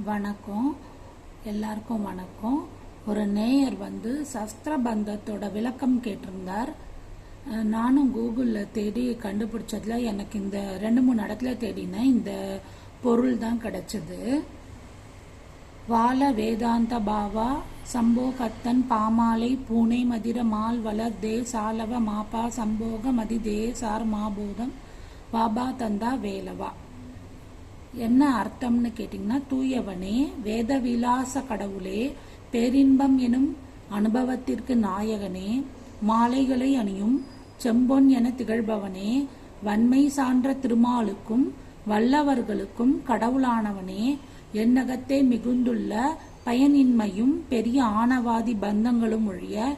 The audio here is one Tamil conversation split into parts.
வணக்கம், எல்லாருக்கும் வணக்கம். ஒரு நேயர் சஸ்திரபந்தத்தோட விளக்கம் கேட்டிருந்தார். நானும் கூகுளில் தேடி கண்டுபிடிச்சதுல எனக்கு இந்த 2-3 இடத்துல தேடினேன். இந்த பொருள் தான் கிடைச்சது. வால வேதாந்த பாவா சம்போகத்தன் பாமாலை பூனை மதிர மால் வளர் தே சாலவ மாபா சம்போக மதி தே சார் மாபோதம் பாபா தந்தா வேலவா. என்ன அர்த்தம்னு கேட்டிங்கன்னா, தூயவனே, வேதவிலாச கடவுளே, பேரின்பம் எனும் அனுபவத்திற்கு நாயகனே, மாலைகளை அணியும் செம்பொன் என திகழ்பவனே, வன்மை சான்ற திருமாலுக்கும் வல்லவர்களுக்கும் கடவுளானவனே, எண்ணகத்தே மிகுந்துள்ள பயனின்மையும் பெரிய ஆணவாதி பந்தங்களும் ஒழிய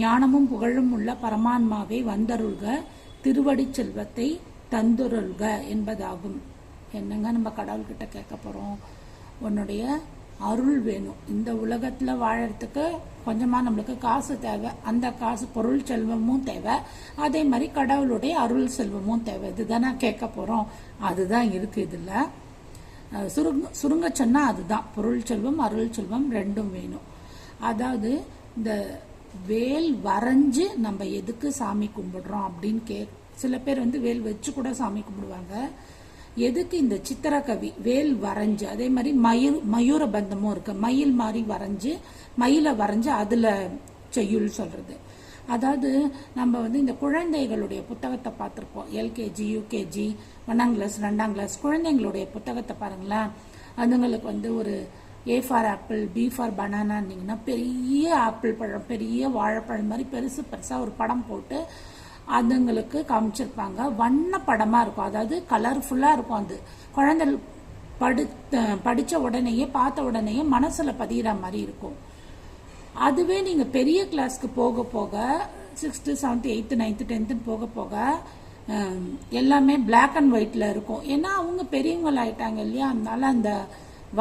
ஞானமும் புகழும் உள்ள பரமான்மாவை வந்தருள்க, திருவடி செல்வத்தை தந்துருள்க என்பதாகும். என்னங்க நம்ம கடவுள்கிட்ட கேட்க போகிறோம்? உன்னுடைய அருள் வேணும். இந்த உலகத்தில் வாழறதுக்கு கொஞ்சமாக நம்மளுக்கு காசு தேவை. அந்த காசு பொருள் செல்வமும் தேவை, அதே மாதிரி கடவுளுடைய அருள் செல்வமும் தேவை. இதுதானே கேட்க போகிறோம். அதுதான் இருக்குது இதில். சுருங்க சொன்னால் அதுதான், பொருள் செல்வம் அருள் செல்வம் ரெண்டும் வேணும். அதாவது இந்த வேல் வரைஞ்சு நம்ம எதுக்கு சாமி கும்பிடுறோம் அப்படின்னு சில பேர் வேல் வச்சு கூட சாமி கும்பிடுவாங்க. எதுக்கு இந்த சித்திரக்கவி வேல் வரைஞ்சு, அதே மாதிரி மயூர பந்தமும் இருக்கு. மயில் மாதிரி வரைஞ்சு, மயிலை வரைஞ்சு அதுல செய்யுள் சொல்றது. அதாவது நம்ம இந்த குழந்தைகளுடைய புத்தகத்தை பார்த்துருப்போம். எல்கேஜி, யூகேஜி, 1ஆம் கிளாஸ் 2ஆம் கிளாஸ் குழந்தைங்களுடைய புத்தகத்தை பாருங்களேன். அதுங்களுக்கு ஒரு A for apple, B for பனானான்னீங்கன்னா பெரிய ஆப்பிள் பழம், பெரிய வாழைப்பழம் மாதிரி பெருசு பெருசா ஒரு படம் போட்டு அதுங்களுக்கு காமிச்சிருப்பாங்க. வண்ண படமா இருக்கும், அதாவது கலர்ஃபுல்லா இருக்கும். அது குழந்தை படிச்ச உடனேயே, பார்த்த உடனேயே மனசுல பதிகிற மாதிரி இருக்கும். அதுவே நீங்க பெரிய கிளாஸ்க்கு போக போக 6th 7th 8th 9th 10th போக போக எல்லாமே பிளாக் அண்ட் ஒயிட்ல இருக்கும். ஏன்னா அவங்க பெரியவங்க ஆயிட்டாங்க இல்லையா, அதனால அந்த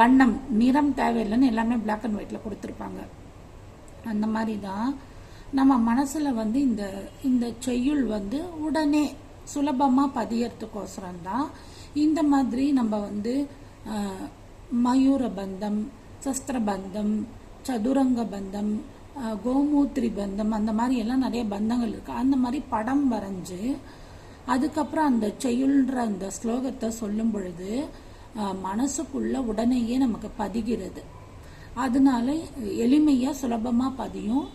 வண்ணம் நிறம் தேவையில்லைன்னு எல்லாமே பிளாக் அண்ட் ஒயிட்ல கொடுத்துருப்பாங்க. அந்த மாதிரி தான் நம்ம மனசுல இந்த செய்யுள் உடனே சுலபமா பதியறதுக்கோசரம் தான் இந்த மாதிரி நம்ம மயூர பந்தம், சஸ்திர பந்தம், சதுரங்க பந்தம், கோமூத்திரி பந்தம், அந்த மாதிரி எல்லாம் நிறைய பந்தங்கள் இருக்கு. அந்த மாதிரி படம் வரைஞ்சு அதுக்கப்புறம் அந்த செய்யுள்ன்ற அந்த ஸ்லோகத்தை சொல்லும் பொழுது மனசுக்குள்ள உடனேயே நமக்கு பதிகிறது. அதனால எளிமையா சுலபமா பதியும்.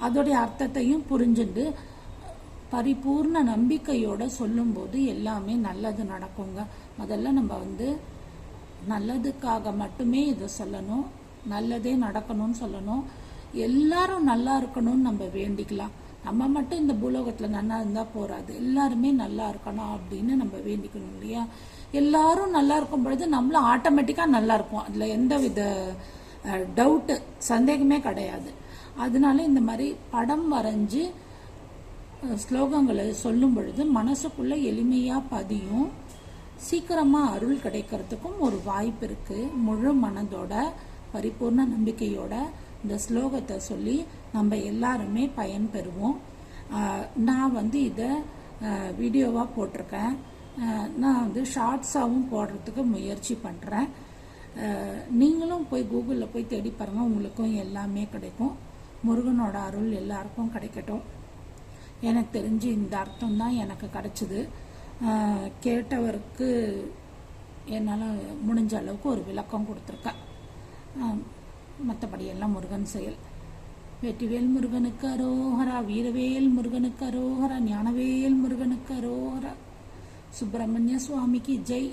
அதோடைய அர்த்தத்தையும் புரிஞ்சுட்டு பரிபூர்ண நம்பிக்கையோட சொல்லும் போது எல்லாமே நல்லது நடக்குங்க. முதல்ல நம்ம நல்லதுக்காக மட்டுமே இதை சொல்லணும், நல்லதே நடக்கணும்னு சொல்லணும், எல்லாரும் நல்லா இருக்கணும்னு நம்ம வேண்டிக்கலாம். நம்ம மட்டும் இந்த பூலோகத்துல நல்லா இருந்தா போறாது, எல்லாருமே நல்லா இருக்கணும் அப்படின்னு நம்ம வேண்டிக்கணும் இல்லையா. எல்லாரும் நல்லா இருக்கும் பொழுது நம்மளும் ஆட்டோமேட்டிக்கா நல்லா இருக்கும். அதுல எந்த வித டவுட்டு, சந்தேகமே கிடையாது. அதனால இந்த மாதிரி படம் வரைஞ்சு ஸ்லோகங்களை சொல்லும் பொழுது மனசுக்குள்ள எளிமையா பதியும், சீக்கிரமா அருள் கிடைக்கிறதுக்கும் ஒரு வாய்ப்பு இருக்கு. முழு மனதோட பரிபூர்ண நம்பிக்கையோட இந்த ஸ்லோகத்தை சொல்லி நம்ம எல்லாருமே பயன் பெறுவோம். நான் இதை வீடியோவா போட்டிருக்கேன். நான் ஷார்ட்ஸாகவும் போடுறதுக்கு முயற்சி பண்றேன். நீங்களும் போய் கூகுளில் போய் தேடி பாருங்க, உங்களுக்கும் எல்லாமே கிடைக்கும். முருகனோட அருள் எல்லாருக்கும் கிடைக்கட்டும். எனக்கு தெரிஞ்சு இந்த அர்த்தம் தான் எனக்கு கிடைச்சது. கேட்டவருக்கு என்னால் முடிஞ்ச அளவுக்கு ஒரு விளக்கம் கொடுத்துருக்கேன். மற்றபடி எல்லாம் முருகன் செயல். வெற்றிவேல் முருகனுக்கு அரோஹரா, வீரவேல் முருகனுக்கு அரோஹரா, ஞானவேல் முருகனுக்கு அரோஹரா, சுப்பிரமணிய சுவாமிக்கு ஜெய்.